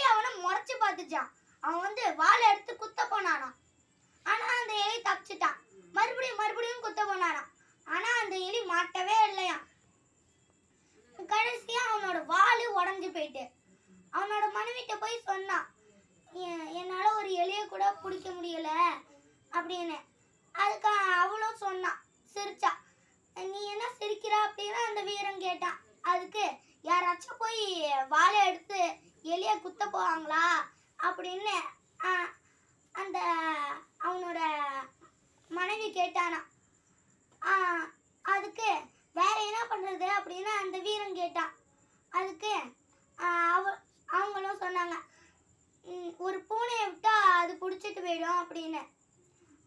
எலி அவனை முறைச்சு பார்த்துச்சான். அவன் வந்து வாளை எடுத்து குத்த போனானா. ஆனா அந்த எலி தப்பிச்சிட்டான். மறுபடியும் குத்த போனானா. ஆனா அந்த எலி மாட்டவே இல்லையா. கடைசியா அவனோட வாளு உடஞ்சு போயிட்டு அவனோட மனைவிட்ட போய் சொன்னான், என்னால ஒரு எலியை கூட பிடிக்க முடியல அப்படின்னு. அதுக்கு அவளும் சொன்னான், சிரிச்சா. நீ என்ன சிரிக்கிறா அப்படின்னு அந்த வீரன் கேட்டான். அதுக்கு யாராச்சும் போய் வாளை எடுத்து எலியை குத்த போவாங்களா அப்படின்னு அந்த அவனோட மனைவி கேட்டானா. அதுக்கு வேற என்ன பண்றது அப்படின்னு அந்த வீரன் கேட்டான். அதுக்கு அவங்களும் சொன்னாங்க, ஒரு பூனையை விட்டா அது பிடிச்சிட்டு போயிடும் அப்படின்னு.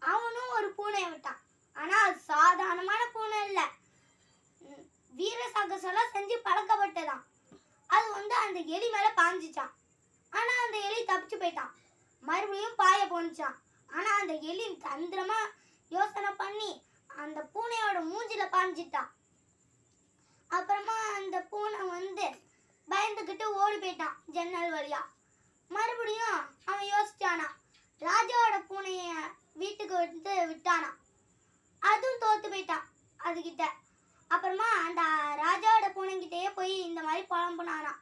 அவனும் ஒரு பூனையை விட்டான். ஆனா அது சாதாரணமான பூனை இல்ல, வீர சாகசெல்லாம் செஞ்சு பழக்கப்பட்டதான். அது வந்து அந்த எலி மேல பாஞ்சிச்சான். ஆனா அந்த எலி தப்பிச்சு போயிட்டான். மறுபடியும் பாய போனுச்சான். ஆனா அந்த எலி தந்திரமா யோசனை பண்ணி அந்த பூனையோட மூஞ்சில பாஞ்சிட்டான். அப்புறமா அந்த பூனை வந்து பயந்துகிட்டு ஓடி போயிட்டான் ஜன்னல் வழியா. மறுபடியும் அவன் யோசிச்சானா, ராஜாவோட பூனைய வீட்டுக்கு வந்து விட்டானா. அதுவும் தோத்து போயிட்டான் அதுகிட்ட. அப்புறமா அந்த ராஜாவோட பூனைகிட்டயே போய் இந்த மாதிரி புலம்புனானா,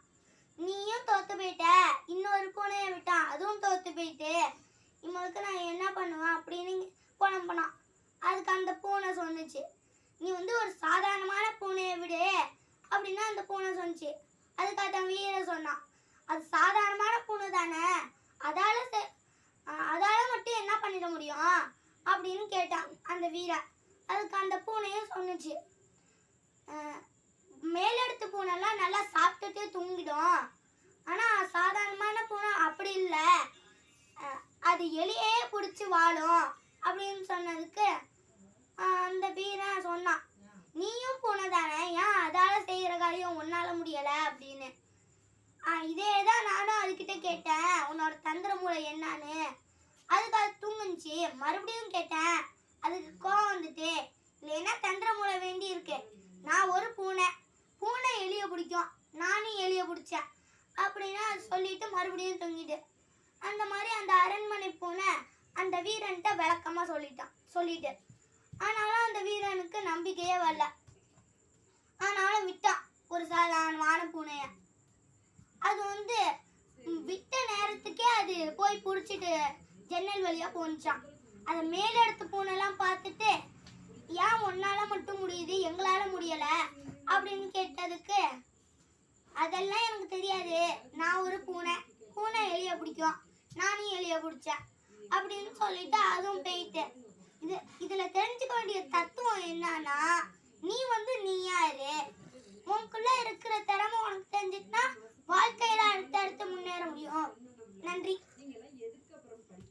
நீயும் தோத்து போயிட்ட, இன்னொரு பூனையை விட்டான், அதுவும் தோத்து போயிட்டு, இவங்களுக்கு நான் என்ன பண்ணுவேன் அப்படின்னு புலம்புனான். அதுக்கு அந்த பூனை சொன்னுச்சு, நீ வந்து ஒரு சாதாரணமான பூனையை விடு அப்படின்னா அந்த பூனை சொன்னிச்சு. அதுக்கு அந்த வீரன் சொன்னான், அது சாதாரணமான பூனை தானே, அதால மட்டும் என்ன பண்ணிட முடியும் அப்படின்னு கேட்டான் அந்த வீரன். அதுக்கு அந்த பூனையும் சொன்னுச்சு, மேலெடுத்து பூனைலாம் நல்லா சாப்பிட்டுட்டு தூங்கிடும், ஆனா சாதாரணமான பூனை அப்படி இல்லை, அது எலியே பிடிச்சி வாழும் அப்படின்னு சொன்னதுக்கு அந்த வீரன் சொன்னான், நீயும் பூனை தானே, ஏன் அதால செய்யற காரியம் உன்னால முடியல அப்படின்னு. இதேதான் நானும் அதுகிட்ட கேட்டேன், உன்னோட தந்திர மூளை என்னன்னு. அதுக்கு அது தூங்குச்சு. மறுபடியும் கேட்டேன், அதுக்கு கோவம் வந்துட்டு, இல்லைன்னா தந்திர மூளை வேண்டி இருக்கு, நான் ஒரு பூனை எலியை பிடிக்கும், நானும் எலியை பிடிச்சேன் அப்படின்னா அது சொல்லிட்டு மறுபடியும் தூங்கிட்டு. அந்த மாதிரி அந்த அரண்மனை பூனை அந்த வீரன்கிட்ட விளக்கமா சொல்லிட்டு ஆனாலும் அந்த வீரனுக்கு நம்பிக்கையே வரல. ஆனாலும் விட்டான் ஒரு சாதாரணமான பூனைய. அது வந்து விட்ட நேரத்துக்கே அது போய் பிடிச்சிட்டு ஜன்னல் வழியா போனிச்சான். அதை மேலெடுத்து பூனைலாம் பார்த்துட்டு, ஏன் உன்னால மட்டும் முடியுது எங்களால முடியல அப்படின்னு கேட்டதுக்கு, அதெல்லாம் எனக்கு தெரியாது, நான் ஒரு பூனை எலியை பிடிக்கும், நானும் எலியை பிடிச்சேன் அப்படின்னு சொல்லிட்டு அதுவும் போயிட்டு. இதுல தெரிஞ்சுக்க வேண்டிய தத்துவம் என்னன்னா, நீ வந்து நீ